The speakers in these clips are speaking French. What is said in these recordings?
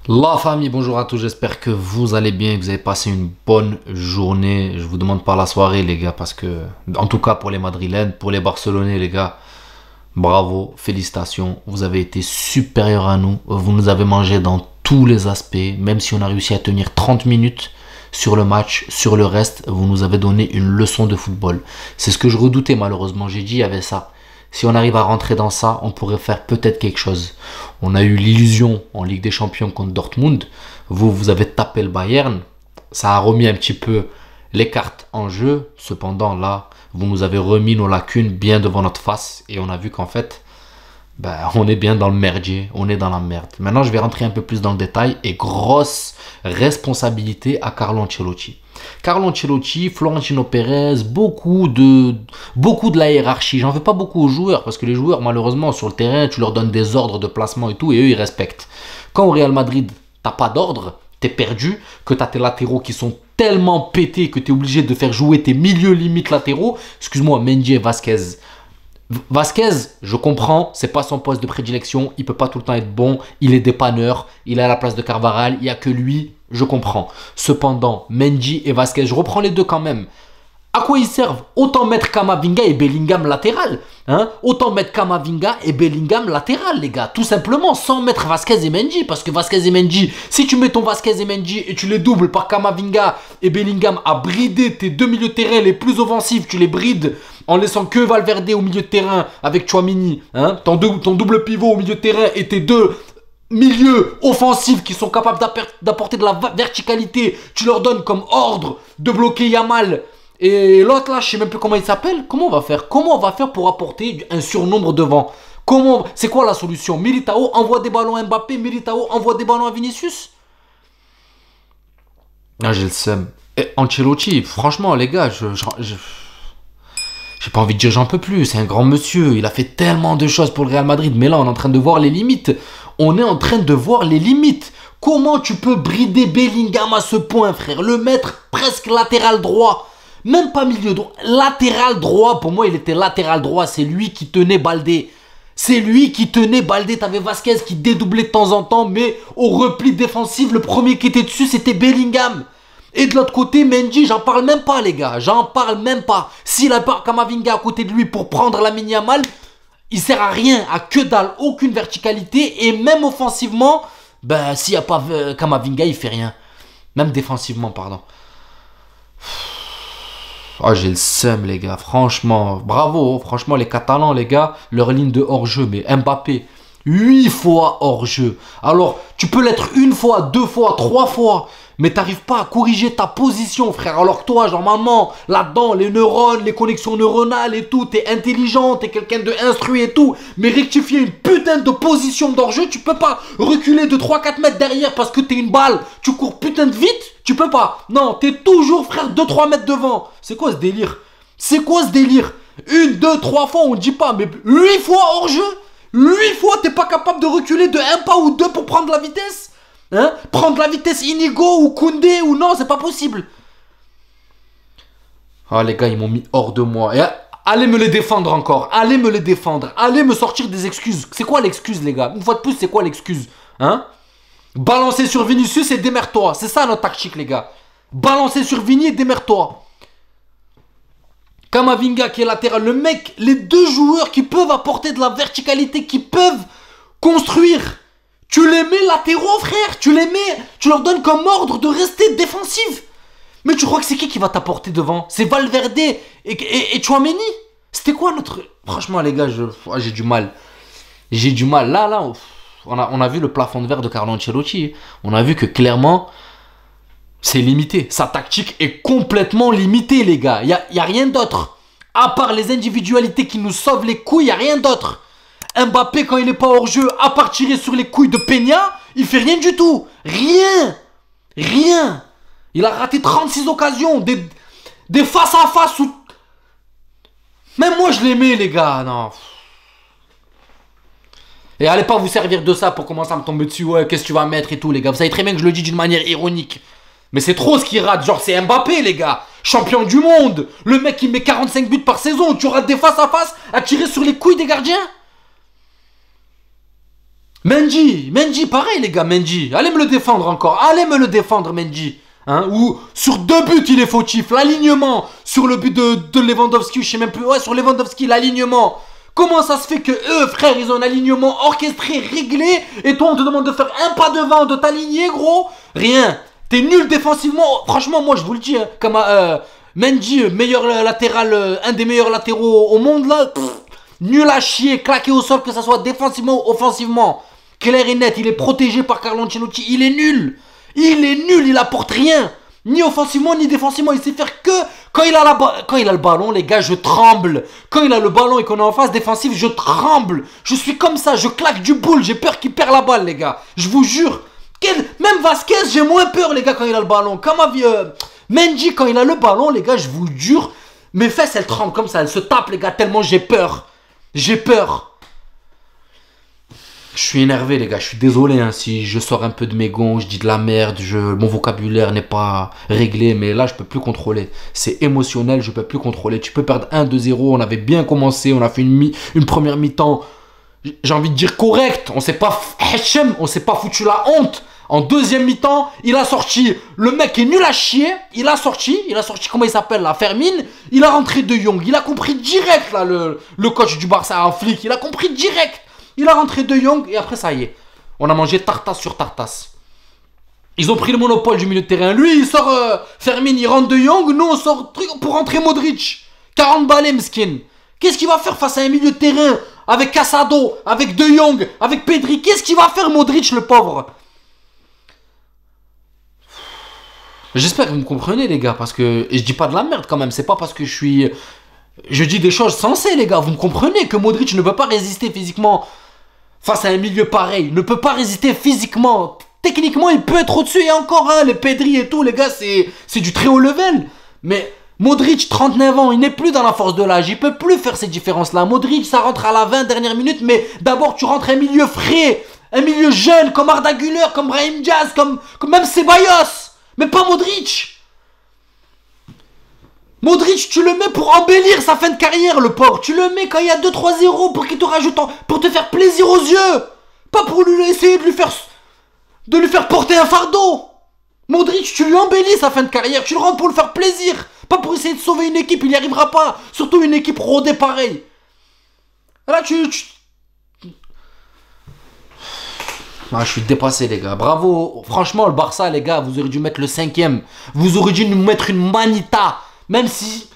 La famille, bonjour à tous, j'espère que vous allez bien, que vous avez passé une bonne journée. Je vous demande pas la soirée les gars, parce que, en tout cas pour les Madrilènes, pour les Barcelonais les gars, bravo, félicitations, vous avez été supérieurs à nous. Vous nous avez mangé dans tous les aspects, même si on a réussi à tenir 30 minutes sur le match, sur le reste, vous nous avez donné une leçon de football. C'est ce que je redoutais malheureusement, j'ai dit il y avait ça. Si on arrive à rentrer dans ça, on pourrait faire peut-être quelque chose. On a eu l'illusion en Ligue des Champions contre Dortmund. Vous avez tapé le Bayern. Ça a remis un petit peu les cartes en jeu. Cependant, là, vous nous avez remis nos lacunes bien devant notre face. Et on a vu qu'en fait, on est bien dans le merdier. On est dans la merde. Maintenant, je vais rentrer un peu plus dans le détail. Et grosse responsabilité à Carlo Ancelotti. Carlo Ancelotti, Florentino Pérez, beaucoup de la hiérarchie. J'en veux pas beaucoup aux joueurs parce que les joueurs, malheureusement, sur le terrain, tu leur donnes des ordres de placement et tout et eux, ils respectent. Quand au Real Madrid, t'as pas d'ordre, t'es perdu, que t'as tes latéraux qui sont tellement pétés que t'es obligé de faire jouer tes milieux limites latéraux. Excuse-moi, Mendy et Vasquez. Vasquez, je comprends, c'est pas son poste de prédilection, il peut pas tout le temps être bon, il est dépanneur, il est à la place de Carvajal, il y a que lui, je comprends. Cependant, Mendy et Vasquez, je reprends les deux quand même. À quoi ils servent? Autant mettre Camavinga et Bellingham latéral. Hein? Autant mettre Camavinga et Bellingham latéral, les gars. Tout simplement, sans mettre Vasquez et Mendy. Parce que Vasquez et Mendy, si tu mets ton Vasquez et Mendy et tu les doubles par Camavinga et Bellingham à brider tes deux milieux de terrain les plus offensifs, tu les brides en laissant que Valverde au milieu de terrain avec Tchouaméni. Hein? Ton double pivot au milieu de terrain et tes deux milieux offensifs qui sont capables d'apporter de la verticalité. Tu leur donnes comme ordre de bloquer Yamal. Et l'autre là, je sais même plus comment il s'appelle. Comment on va faire? Comment on va faire pour apporter un surnombre devant? Comment? C'est quoi la solution? Militao envoie des ballons à Mbappé, Militao envoie des ballons à Vinicius. Ah, j'ai le seum. Et Ancelotti, franchement les gars, j'ai pas envie de dire j'en peux plus. C'est un grand monsieur, il a fait tellement de choses pour le Real Madrid. Mais là, on est en train de voir les limites. On est en train de voir les limites. Comment tu peux brider Bellingham à ce point, frère? Le mettre presque latéral droit. Même pas milieu droit, latéral droit. Pour moi, il était latéral droit. C'est lui qui tenait Baldé. C'est lui qui tenait Baldé. T'avais Vasquez qui dédoublait de temps en temps. Mais au repli défensif, le premier qui était dessus, c'était Bellingham. Et de l'autre côté, Mendy, j'en parle même pas, les gars. J'en parle même pas. S'il a pas Camavinga à côté de lui pour prendre la Yamal, il sert à rien. À que dalle. Aucune verticalité. Et même offensivement, s'il n'y a pas Camavinga, il fait rien. Même défensivement, pardon. Oh, j'ai le seum, les gars. Franchement, bravo. Franchement, les Catalans, les gars, leur ligne de hors-jeu. Mais Mbappé, 8 fois hors-jeu. Alors, tu peux l'être une fois, deux fois, trois fois. Mais t'arrives pas à corriger ta position, frère. Alors que toi, normalement, là-dedans, les neurones, les connexions neuronales et tout, t'es intelligent, t'es quelqu'un de instruit et tout. Mais rectifier une putain de position d'hors-jeu, tu peux pas reculer de 3-4 mètres derrière parce que t'es une balle. Tu cours putain de vite, tu peux pas. Non, t'es toujours, frère, 2-3 mètres devant. C'est quoi ce délire? C'est quoi ce délire? Une, deux, trois fois, on dit pas, mais 8 fois hors-jeu? 8 fois, t'es pas capable de reculer de un pas ou deux pour prendre la vitesse? Hein? Prendre la vitesse Inigo ou Koundé ou non, c'est pas possible. Ah les gars, ils m'ont mis hors de moi. Et allez me les défendre encore. Allez me les défendre. Allez me sortir des excuses. C'est quoi l'excuse les gars? Une fois de plus, c'est quoi l'excuse? Hein? Balancer sur Vinicius et démerde-toi. C'est ça notre tactique les gars. Balancer sur Vini et démerde-toi. Camavinga qui est latéral. Le mec, les deux joueurs qui peuvent apporter de la verticalité, qui peuvent construire. Tu les mets latéraux, frère. Tu les mets, tu leur donnes comme ordre de rester défensifs. Mais tu crois que c'est qui va t'apporter devant? C'est Valverde et Tchouaméni. C'était quoi notre... Franchement, les gars, j'ai du mal. J'ai du mal. Là, on a vu le plafond de verre de Carlo Ancelotti. On a vu que clairement, c'est limité. Sa tactique est complètement limitée, les gars. Il y a rien d'autre. À part les individualités qui nous sauvent les couilles, il n'y a rien d'autre. Mbappé, quand il n'est pas hors jeu, à part tirer sur les couilles de Peña, il fait rien du tout. Rien. Rien. Il a raté 36 occasions. Des face à face où... Même moi, je l'aimais, les gars. Non. Et allez pas vous servir de ça pour commencer à me tomber dessus. Ouais, qu'est-ce que tu vas mettre et tout, les gars. Vous savez très bien que je le dis d'une manière ironique. Mais c'est trop ce qu'il rate. Genre, c'est Mbappé, les gars. Champion du monde. Le mec, il met 45 buts par saison. Tu rates des face à face à tirer sur les couilles des gardiens. Mendy, pareil les gars, Mendy. Allez me le défendre encore. Allez me le défendre, Mendy. Hein, ou sur 2 buts, il est fautif. L'alignement sur le but de Lewandowski, je sais même plus. Ouais, sur Lewandowski, l'alignement. Comment ça se fait que eux, frère, ils ont un alignement orchestré, réglé, et toi, on te demande de faire un pas devant, de t'aligner, gros? Rien. T'es nul défensivement. Franchement, moi, je vous le dis, hein, comme Mendy, meilleur latéral, un des meilleurs latéraux au monde, là. Nul à chier, claqué au sol, que ça soit défensivement ou offensivement. Clair et net, il est protégé par Carlo Ancelotti. Il est nul. Il apporte rien. Ni offensivement, ni défensivement. Il sait faire que quand il a le ballon, les gars, je tremble. Quand il a le ballon et qu'on est en phase défensive, je tremble. Je suis comme ça, je claque du boule. J'ai peur qu'il perd la balle, les gars. Je vous jure. Même Vasquez, j'ai moins peur, les gars, quand il a le ballon. Comme Mendy, quand il a le ballon, les gars, je vous jure, mes fesses, elles tremblent comme ça. Elles se tapent, les gars, tellement j'ai peur. J'ai peur. Je suis énervé, les gars. Je suis désolé hein, si je sors un peu de mes gonds, je dis de la merde, mon vocabulaire n'est pas réglé, mais là, je peux plus contrôler. C'est émotionnel, je peux plus contrôler. Tu peux perdre 1-2-0. On avait bien commencé, on a fait une première mi-temps, j'ai envie de dire correct. On s'est pas foutu la honte. En deuxième mi-temps, il a sorti, le mec est nul à chier, il a sorti, comment il s'appelle là, Fermine, il a rentré De Jong, il a compris direct là, le coach du Barça, un flic, il a compris direct. Il a rentré De Jong et après ça y est. On a mangé tartasse sur tartasse. Ils ont pris le monopole du milieu de terrain. Lui il sort Fermine, il rentre De Jong. Nous on sort pour rentrer Modric. 40 balais Mskin. Qu'est-ce qu'il va faire face à un milieu de terrain avec Casado, avec De Jong, avec Pedri? Qu'est-ce qu'il va faire Modric le pauvre? J'espère que vous me comprenez les gars. Parce que et je dis pas de la merde quand même. C'est pas parce que je dis des choses sensées les gars. Vous me comprenez que Modric ne peut pas résister physiquement face à un milieu pareil, ne peut pas résister physiquement. Techniquement, il peut être au-dessus et encore, hein, les Pedri et tout, les gars, c'est du très haut level. Mais Modric, 39 ans, il n'est plus dans la force de l'âge, il peut plus faire ces différences-là. Modric, ça rentre à la 20 dernière minute, mais d'abord, tu rentres un milieu frais, un milieu jeune, comme Arda Güler, comme Brahim Diaz, comme même Ceballos, mais pas Modric. Modric, tu le mets pour embellir sa fin de carrière, le pauvre. Tu le mets quand il y a 2-3-0 pour qu'il te rajoute pour te faire plaisir aux yeux. Pas pour lui essayer de lui faire porter un fardeau. Modric, tu lui embellis sa fin de carrière. Tu le rends pour le faire plaisir. Pas pour essayer de sauver une équipe. Il n'y arrivera pas. Surtout une équipe rodée pareil. Là, Ah, je suis dépassé, les gars. Bravo. Franchement, le Barça, les gars, vous auriez dû mettre le 5e. Vous auriez dû nous mettre une manita. Même si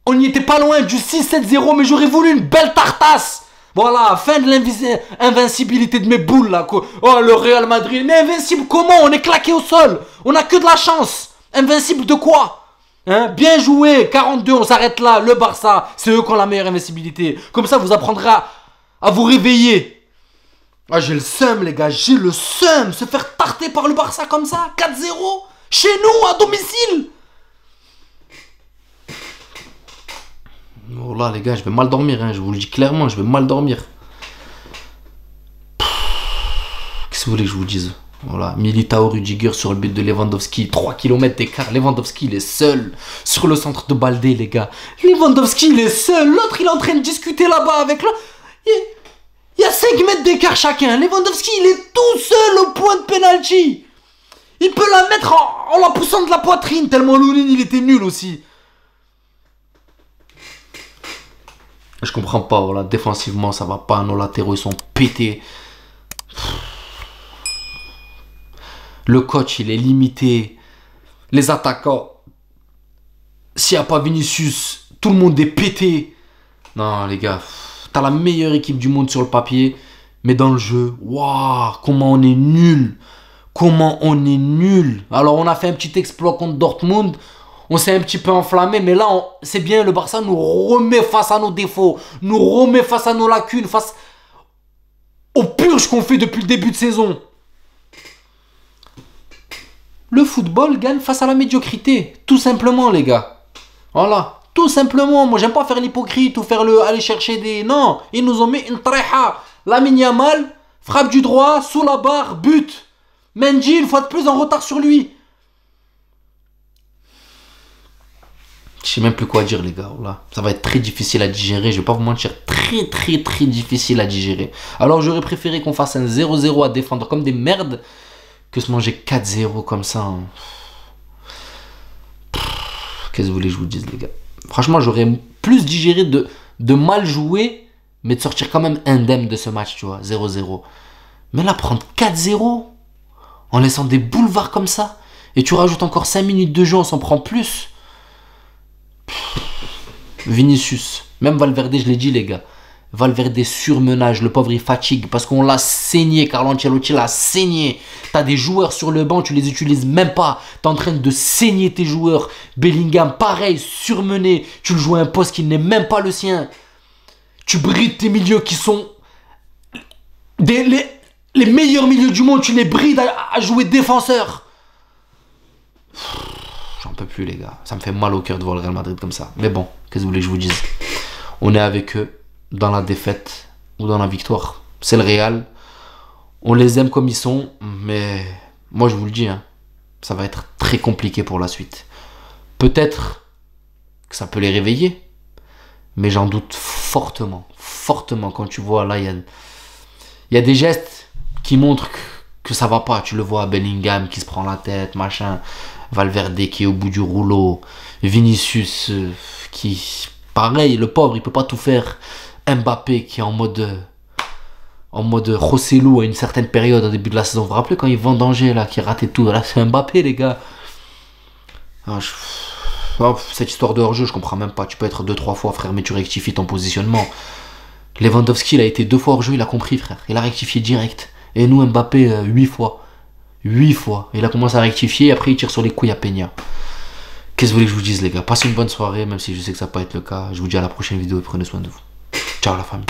on n'y était pas loin du 6-7-0, mais j'aurais voulu une belle tartasse. Voilà, fin de l'invincibilité de mes boules là. Oh, le Real Madrid. Mais invincible comment? On est claqué au sol. On a que de la chance. Invincible de quoi? Hein? Bien joué. 42, on s'arrête là. Le Barça, c'est eux qui ont la meilleure invincibilité. Comme ça, vous apprendrez à vous réveiller. Ah, j'ai le seum, les gars. J'ai le seum. Se faire tarter par le Barça comme ça. 4-0. Chez nous, à domicile. Oh là les gars, je vais mal dormir, hein, je vous le dis clairement, je vais mal dormir. Qu'est-ce que vous voulez que je vous dise? Voilà, Militao Rudiger sur le but de Lewandowski, 3 km d'écart, Lewandowski il est seul sur le centre de Baldé les gars. Lewandowski il est seul, l'autre il est en train de discuter là-bas avec l'autre. Il y a 5 mètres d'écart chacun, Lewandowski il est tout seul au point de penalty. Il peut la mettre en la poussant de la poitrine tellement Lounine il était nul aussi. Je comprends pas, voilà, défensivement ça va pas, nos latéraux ils sont pétés. Le coach il est limité. Les attaquants, s'il n'y a pas Vinicius, tout le monde est pété. Non les gars, t'as la meilleure équipe du monde sur le papier, mais dans le jeu, waouh, comment on est nul. Comment on est nul. Alors on a fait un petit exploit contre Dortmund. On s'est un petit peu enflammé, mais là, c'est bien, le Barça nous remet face à nos défauts, nous remet face à nos lacunes, face aux purges qu'on fait depuis le début de saison. Le football gagne face à la médiocrité, tout simplement, les gars. Voilà, tout simplement. Moi, j'aime pas faire l'hypocrite ou aller chercher des... Non, ils nous ont mis une treha. Lamine Yamal, frappe du droit, sous la barre, but. Mendy, une fois de plus, en retard sur lui. Je sais même plus quoi dire, les gars. Là, ça va être très difficile à digérer. Je vais pas vous mentir. Très, très, très difficile à digérer. Alors, j'aurais préféré qu'on fasse un 0-0 à défendre comme des merdes que se manger 4-0 comme ça. Hein. Qu'est-ce que vous voulez que je vous dise, les gars? Franchement, j'aurais plus digéré de mal jouer, mais de sortir quand même indemne de ce match, tu vois. 0-0. Mais là, prendre 4-0 en laissant des boulevards comme ça, et tu rajoutes encore 5 minutes de jeu, on s'en prend plus. Vinicius, même Valverde, je l'ai dit, les gars. Valverde surmenage, le pauvre il fatigue parce qu'on l'a saigné, Carlo Ancelotti l'a saigné. T'as des joueurs sur le banc, tu les utilises même pas. T'es en train de saigner tes joueurs. Bellingham, pareil, surmené. Tu le joues à un poste qui n'est même pas le sien. Tu brides tes milieux qui sont les meilleurs milieux du monde. Tu les brides à jouer défenseur. J'en peux plus, les gars. Ça me fait mal au cœur de voir le Real Madrid comme ça. Mais bon, qu'est-ce que vous voulez que je vous dise? On est avec eux dans la défaite ou dans la victoire. C'est le Real. On les aime comme ils sont. Mais moi, je vous le dis, hein, ça va être très compliqué pour la suite. Peut-être que ça peut les réveiller. Mais j'en doute fortement. Fortement. Quand tu vois, là, il y a des gestes qui montrent que ça va pas. Tu le vois, Bellingham qui se prend la tête, machin. Valverde qui est au bout du rouleau. Vinicius qui... Pareil, le pauvre, il peut pas tout faire. Mbappé qui est en mode Rossellou à une certaine période au début de la saison. Vous vous rappelez quand il vendangait là, qui ratait tout. Là, c'est Mbappé, les gars. Cette histoire de hors-jeu, je comprends même pas. Tu peux être 2-3 fois, frère, mais tu rectifies ton positionnement. Lewandowski, il a été 2 fois hors-jeu, il a compris, frère. Il a rectifié direct. Et nous, Mbappé, 8 fois. 8 fois. Il a commencé à rectifier, après il tire sur les couilles à Peña. Qu'est-ce que vous voulez que je vous dise, les gars? Passez une bonne soirée, même si je sais que ça va pas être le cas. Je vous dis à la prochaine vidéo et prenez soin de vous. Ciao la famille.